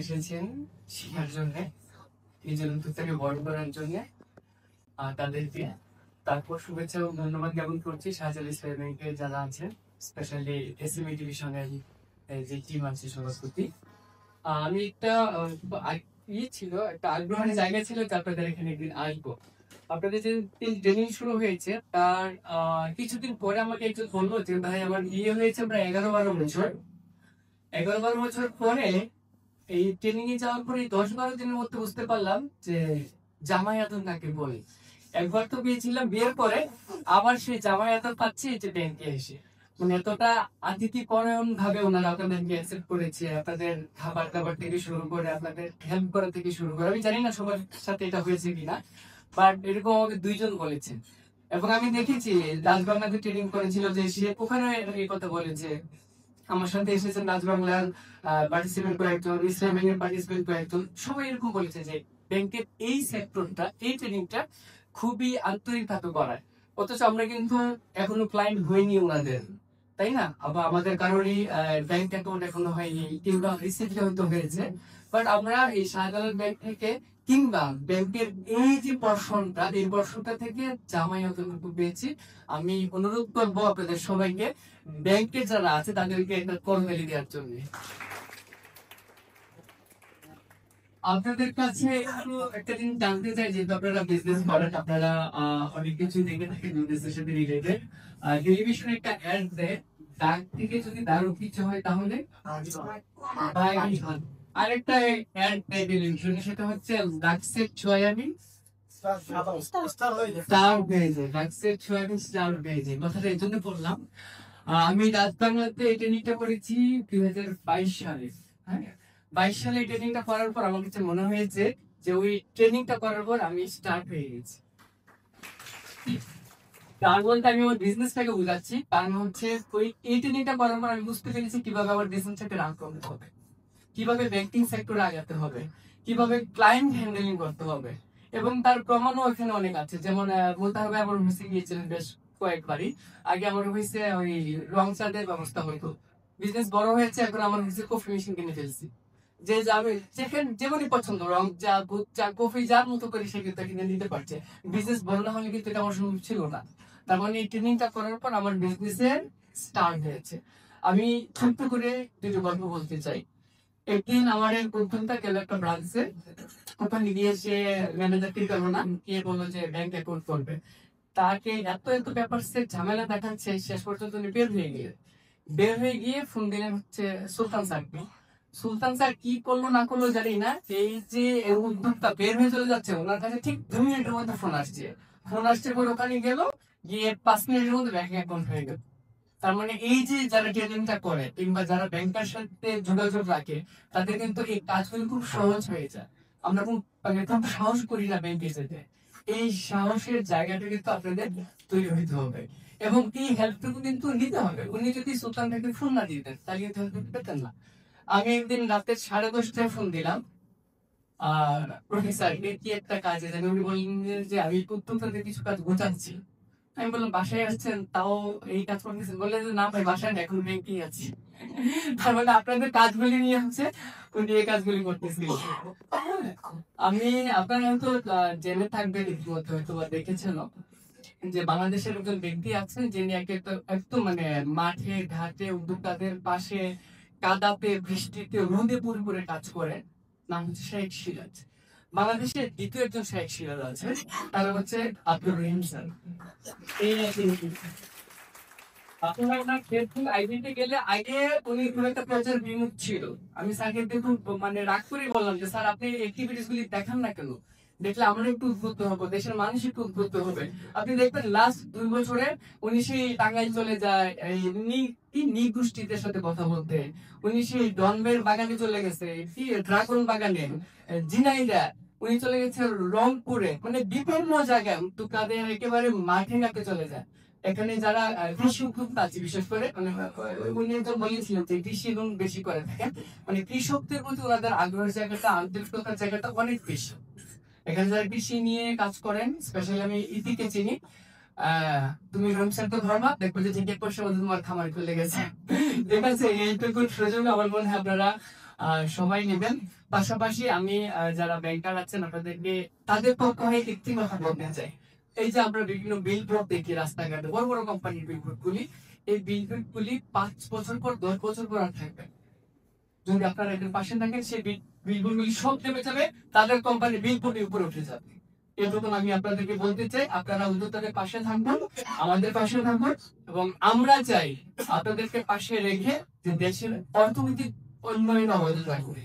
এসেছেন শেখার জন্য, নিজের উদ্যোগটাকে বড় করার জন্য তাদেরকে। তারপর শুভেচ্ছা এবং ধন্যবাদ জ্ঞাপন করছি শাহজালাল ইসলামী ব্যাংকের যারা আছেন, স্পেশালি এসএমই ডিভিশনের যে টিম আছে সবার প্রতি। আমি একটা ছিল, একটা আগ্রহের জায়গা ছিল যে আপনাদের এখানে একদিন আসবো। আপনাদের যে ট্রেনিং শুরু হয়েছে তার কিছুদিন পরে আমাকে একজন বললো যে ভাই আমার বিয়ে হয়েছে প্রায় 11-12 বছর। 11-12 বছর পরে এই ট্রেনিং এ যাওয়ার পরে 10-12 দিনের মধ্যে বুঝতে পারলাম যে জামাই আদর কাকে বলে। একবার তো পেয়েছিলাম, বিয়ের পরে আবার সেই জামাই আদর পাচ্ছি যে ব্যাংকে এসে। মানে এতটা আতিথ্যপরায়ণ ভাবে ওনারা আপনাদেরকে অ্যাকসেপ্ট করেছে, আপনাদের খাবার দাবার থেকে শুরু করে আপনাদের হেল্প করা থেকে শুরু করে। আমি জানি না সবার সাথে এটা হয়েছে কিনা, বাট এরকম আমাকে 2জন বলেছেন। এবং আমি দেখেছি রাজবাংলাতে ট্রেনিং করেছিল যে সে ওখানে এই কথা বলেছে। আমার সাথে এসেছেন রাজবাংলার পার্টিসিপেন্ট কয়েকজন, ইসলাম ব্যাংকের পার্টিসিপেন্ট কয়েকজন, সবাই এরকম বলেছে যে ব্যাংকের এই সেক্টরটা, এই ট্রেনিংটা খুবই আন্তরিকভাবে করায়। অথচ আমরা কিন্তু এখনো ক্লায়েন্ট হইনি ওনাদের, তাই না? আবার আমাদের কারোরই ব্যাংক অ্যাকাউন্ট এখনো হয়নি, কিংবা রিসিপ্ট হয়তো হয়েছে, বাট আমরা এই শাহজালাল ব্যাংক থেকে কিংবা ব্যাংকের এই যে পর্ষণটা, এই পর্ষণটা থেকে জামাই অতটুকু পেয়েছি। আমি অনুরোধ করবো আপনাদের সবাইকে, ব্যাংকে যারা আছে তাদেরকে একটা করমেলি দেওয়ার জন্য। আপনাদের কাছে আরো একটা জিনিস জানতে চাই, যেহেতু আপনারা বিজনেস করেন, আপনারা অনেক কিছু দেখে থাকেন বিজনেসের সাথে রিলেটেড। টেলিভিশনে একটা অ্যাড দেয়, ডাক থেকে যদি দারুণ কিছু হয় তাহলে ভাই আরেকটা অ্যাড দেয় টেলিভিশনে, সেটা হচ্ছে ডাক্সের সয়াবিন স্টার হয়ে যায়, ডাক্সের সয়াবিন স্টার হয়ে যায়। কথাটা এই জন্য বললাম, আমি রাজ বাংলাতে এই ট্রেনিংটা করেছি 2022 সালে। হ্যাঁ, 22 সালে এই ট্রেনিংটা করার পর আমার কাছে মনে হয়েছে যে ওই ট্রেনিংটা করার পর আমি স্টার্ট হয়ে গেছি। তার বলতে আমি আমার বিজনেসটাকে বুঝাচ্ছি, কারণ হচ্ছে ওই এই ট্রেনিংটা করার পর আমি বুঝতে পেরেছি কিভাবে আমার বিজনেসটাকে রান করতে হবে, কিভাবে ব্যাংকিং সেক্টরে আগাতে হবে, কিভাবে ক্লায়েন্ট হ্যান্ডেলিং করতে হবে। এবং তার প্রমাণও এখানে অনেক আছে। যেমন বলতে হবে, আমার অফিসে গিয়েছিলেন বেশ কয়েকবারই। আগে আমার অফিসে ওই রং চার্টের ব্যবস্থা হইতো, বিজনেস বড় হয়েছে, এখন আমার অফিসে কফি মেশিন কিনে ফেলছি। যে যাবে যেখানে যেমনই পছন্দ, রং চা, দুধ চা, কফি যার মতো করে সে কিন্তু কিনে নিতে পারছে। বিজনেস বড় না হলে কিন্তু এটা আমার সম্ভব ছিল না। তার মানে এই ট্রেনিংটা করার পর আমার বিজনেসের স্টার্ট হয়েছে। আমি ছোট্ট করে দুটো গল্প বলতে চাই। একদিন আমার এক বন্ধুটা গেল একটা ব্রাঞ্চে, ওখানে গিয়ে সে ম্যানেজারকে গেল না, গিয়ে বললো যে ব্যাংক অ্যাকাউন্ট করবে। তাকে এত এত ব্যাপার সে ঝামেলা দেখাচ্ছে, শেষ পর্যন্ত উনি বের হয়ে গিয়ে ফোন দিলেন হচ্ছে সুলতান স্যারকে। সুলতান স্যার কি করলো না করলো জানি না, এই যে উদ্যোগটা বের হয়ে চলে যাচ্ছে, ওনার কাছে ঠিক 2 মিনিটের মধ্যে ফোন আসছে পরে ওখানে গেল, গিয়ে 5 মিনিটের মধ্যে ব্যাংক অ্যাকাউন্ট হয়ে গেল। তার মানে এই যে যারা ট্রেনিংটা করে কিংবা যারা ব্যাংকের সাথে যোগাযোগ রাখে, তাদের কিন্তু এই কাজগুলো খুব সহজ হয়ে যায়। আমরা খুব সাহস করি না ব্যাংকে যেতে। এই সাহসের জায়গাটা কিন্তু আপনাদের তৈরি হইতে হবে, এবং এই হেল্পটুকু কিন্তু নিতে হবে। উনি যদি সুলতান ভাইকে ফোন না দিতেন তাহলে কিন্তু হেল্প পেতেন না। আমি একদিন রাতে 10:30টায় ফোন দিলাম আর প্রফেসরকে, কি একটা কাজে জানি। উনি বললেন যে আমি প্রত্যেকটাতে কিছু কাজ গোছাচ্ছি। আমি বললাম বাসায় আসছেন তাও এই কাজ করতেছেন? বললেন যে না ভাই, বাসায় না, এখন ব্যাংকেই আছি। তার মানে আপনাদের কাজগুলি নিয়ে হচ্ছে উনি এই কাজগুলি করতেছিল। আমি আপনারা হয়তো জেনে থাকবেন, ইতিমধ্যে হয়তো বা দেখেছেন যে বাংলাদেশের একজন ব্যক্তি আছেন যিনি একদম মানে মাঠে ঘাটে উদ্যোক্তাদের পাশে, কাদাতে বৃষ্টিতে রোদে পুরোপুরি কাজ করেন। নাম হচ্ছে শেখ সিরাজ। বাংলাদেশের দ্বিতীয় একজন শেখ সিরাজ আছে, তারা হচ্ছে আব্দুর রহিম স্যার। এই আপনারা ওনার ফেসবুক আইডিতে গেলে, আগে উনি খুব একটা প্রচার বিমুখ ছিল। আমি স্যারকে দেখুন মানে রাগ করে বললাম যে স্যার আপনি অ্যাক্টিভিটিস গুলি দেখান না কেন? দেখলে আমরা একটু উদ্বুদ্ধ হবো, দেশের মানুষ একটু উদ্বুদ্ধ হবে। আপনি দেখবেন লাস্ট 2 বছরে উনি সেই টাঙ্গাইল চলে যায় এই নি গোষ্ঠীদের সাথে কথা বলতে। উনি সেই ডনবের বাগানে চলে গেছে, কি ড্রাগন বাগানে, জিনাইদা। উনি চলে গেছে রংপুরে, মানে বিভিন্ন জায়গায় তাদের একেবারে মাঠে ঘাটে চলে যায়। এখানে যারা কৃষি উদ্যোক্তা আছে, বিশেষ করে মানে উনি একজন বলেছিলেন যে কৃষি লোন বেশি করে থাকেন, মানে কৃষকদের প্রতি ওনাদের আগ্রহের জায়গাটা, আন্তরিকতার জায়গাটা অনেক বেশি। এখানে যারা কৃষি নিয়ে কাজ করেন, স্পেশালি আমি ইতিকে চিনি। তুমি রমসান তো ধর্মা দেখবো যে ঠিক 1 বছর মধ্যে তোমার খামার খুলে গেছে। ঠিক আছে, এইটুকু সুযোগ আমার মনে হয় আপনারা সবাই নেবেন। পাশাপাশি আমি যারা ব্যাংকার আছেন আপনাদেরকে তাদের পক্ষ হয়ে একটি কথা বলতে চাই। এই যে আমরা বিভিন্ন বিলবোর্ড দেখি রাস্তাঘাটে, বড় বড় কোম্পানির বিলবোর্ড গুলি, এই বিলবোর্ড গুলি 5 বছর পর 10 বছর পর আর থাকবে। যদি আপনারা এদের পাশে থাকেন, সেই বিলবোর্ড গুলি সব নেমে যাবে, তাদের কোম্পানির বিলবোর্ডের উপরে উঠে যাবে। এরকম আমি আপনাদেরকে বলতে চাই, আপনারা উদ্যোক্তাদের পাশে থাকবেন, আমাদের পাশে থাকবেন, এবং আমরা চাই আপনাদেরকে পাশে রেখে যে দেশের অর্থনৈতিক উন্নয়ন আমাদের করি।